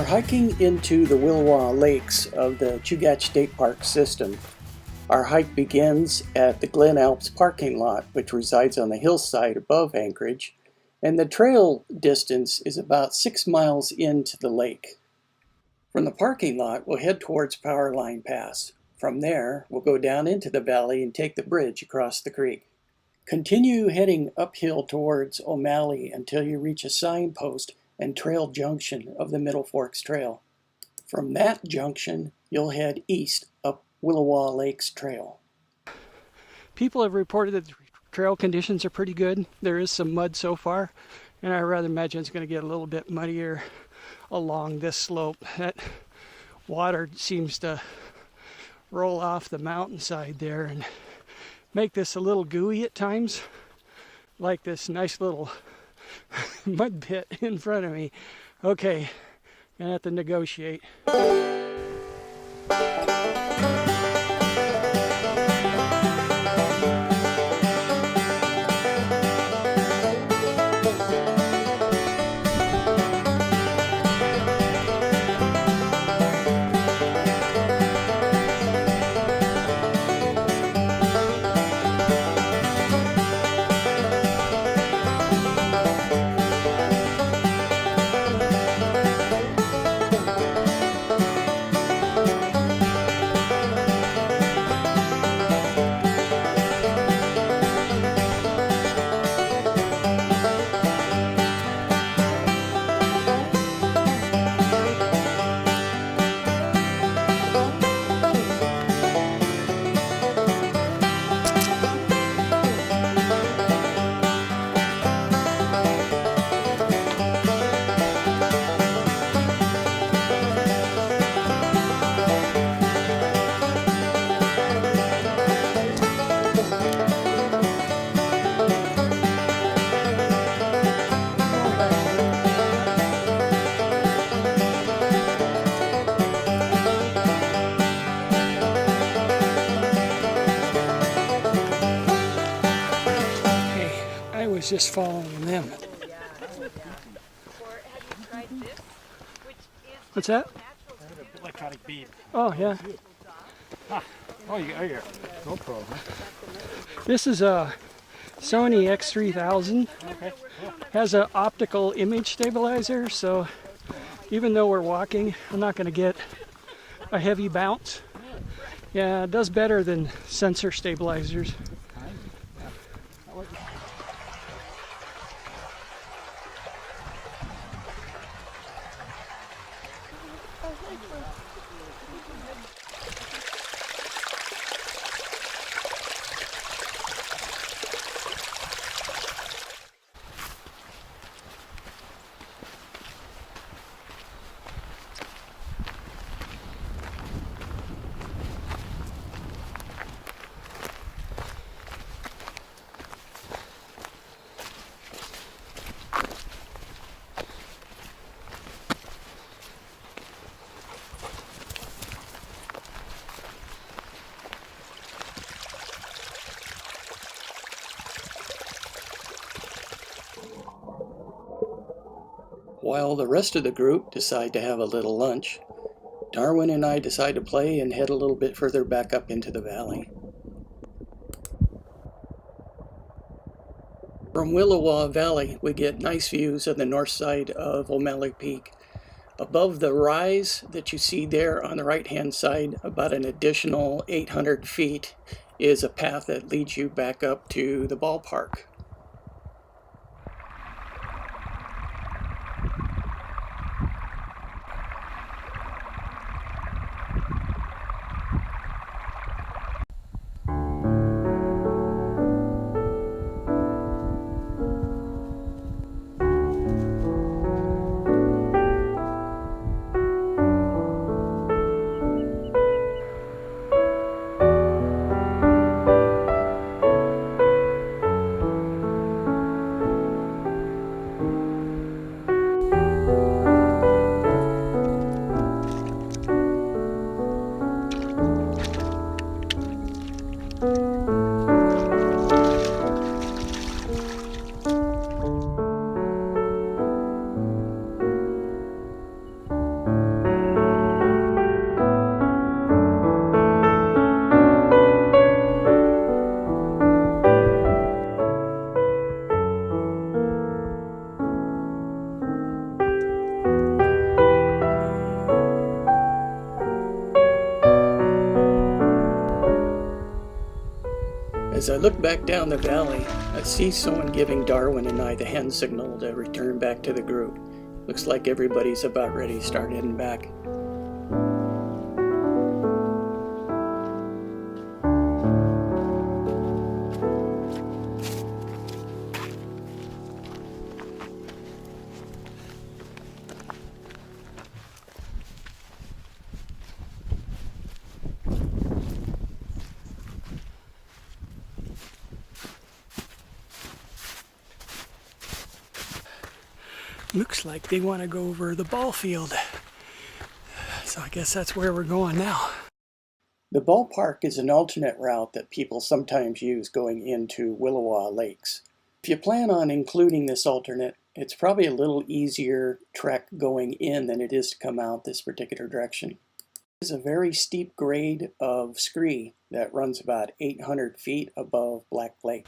We're hiking into the Williwaw Lakes of the Chugach State Park system. Our hike begins at the Glenn Alps parking lot, which resides on the hillside above Anchorage, and the trail distance is about 6 miles into the lake. From the parking lot, we'll head towards Power Line Pass. From there, we'll go down into the valley and take the bridge across the creek. Continue heading uphill towards O'Malley until you reach a signpost and trail junction of the Middle Forks Trail. From that junction, you'll head east up Williwaw Lakes Trail. People have reported that the trail conditions are pretty good. There is some mud so far, and I rather imagine it's going to get a little bit muddier along this slope. That water seems to roll off the mountainside there and make this a little gooey at times, like this nice little mud pit in front of me. Okay, gonna have to negotiate. Just following them. What's that? Electronic bead. Oh yeah. Oh, you got your GoPro, huh? This is a Sony X3000. Okay. Has an optical image stabilizer, so even though we're walking, I'm not going to get a heavy bounce. Yeah, it does better than sensor stabilizers. While the rest of the group decide to have a little lunch, Darwin and I decide to play and head a little bit further back up into the valley. From Williwaw Valley, we get nice views of the north side of O'Malley Peak. Above the rise that you see there on the right-hand side, about an additional 800 feet, is a path that leads you back up to the ballpark. As I look back down the valley, I see someone giving Darwin and I the hand signal to return back to the group. Looks like everybody's about ready to start heading back. Looks like they want to go over the ball field. So I guess that's where we're going now. The ballpark is an alternate route that people sometimes use going into Williwaw Lakes. If you plan on including this alternate, it's probably a little easier trek going in than it is to come out this particular direction. There's a very steep grade of scree that runs about 800 feet above Black Lake.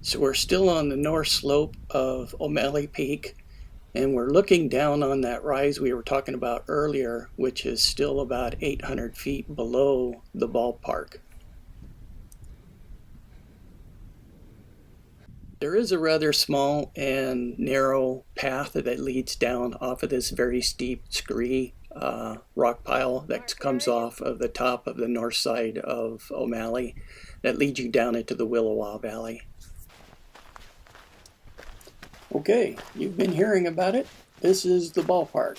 So we're still on the north slope of O'Malley Peak, and we're looking down on that rise we were talking about earlier, which is still about 800 feet below the ballpark. There is a rather small and narrow path that leads down off of this very steep scree rock pile that comes off of the top of the north side of O'Malley that leads you down into the Williwaw Valley. Okay, you've been hearing about it. This is the ballpark.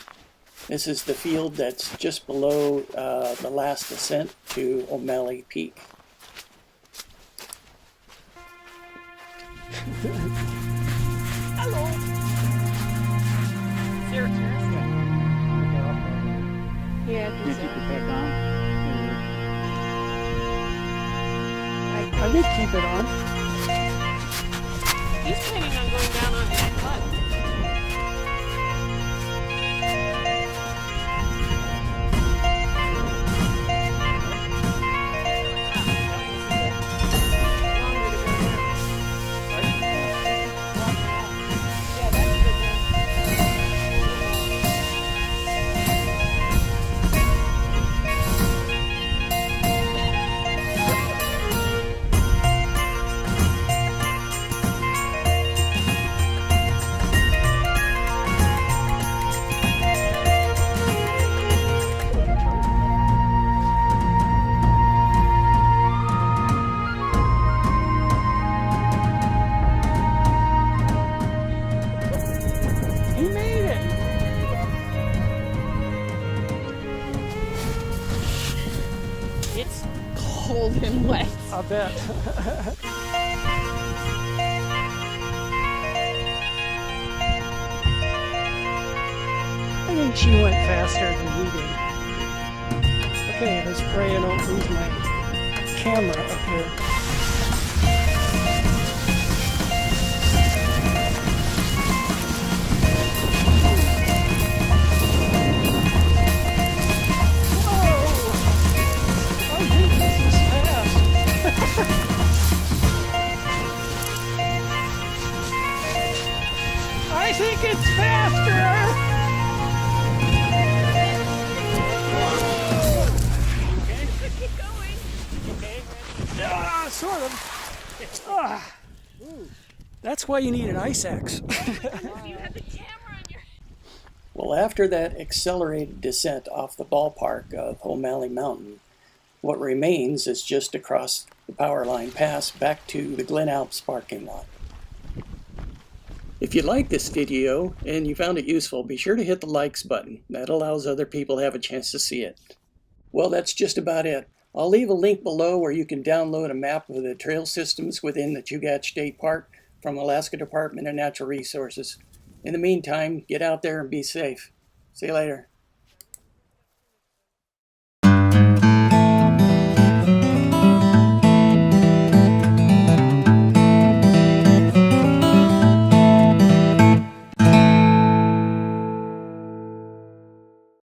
This is the field that's just below the last ascent to O'Malley Peak. Hello. Sarah, Yeah, I keep it back on. I did keep it on. He's planning on going down on that cut. Cold and wet. I bet. I think she went faster than we did. Okay, let's pray I don't lose my camera up here. I think it's faster! Okay. Keep going. Okay. Sort of. That's why you need an ice axe. You have the camera on your... Well, after that accelerated descent off the ballpark of O'Malley Mountain, what remains is just across the power line pass back to the Glenn Alps parking lot. If you like this video and you found it useful, be sure to hit the likes button. That allows other people to have a chance to see it. Well, that's just about it. I'll leave a link below where you can download a map of the trail systems within the Chugach State Park from Alaska Department of Natural Resources. In the meantime, get out there and be safe. See you later.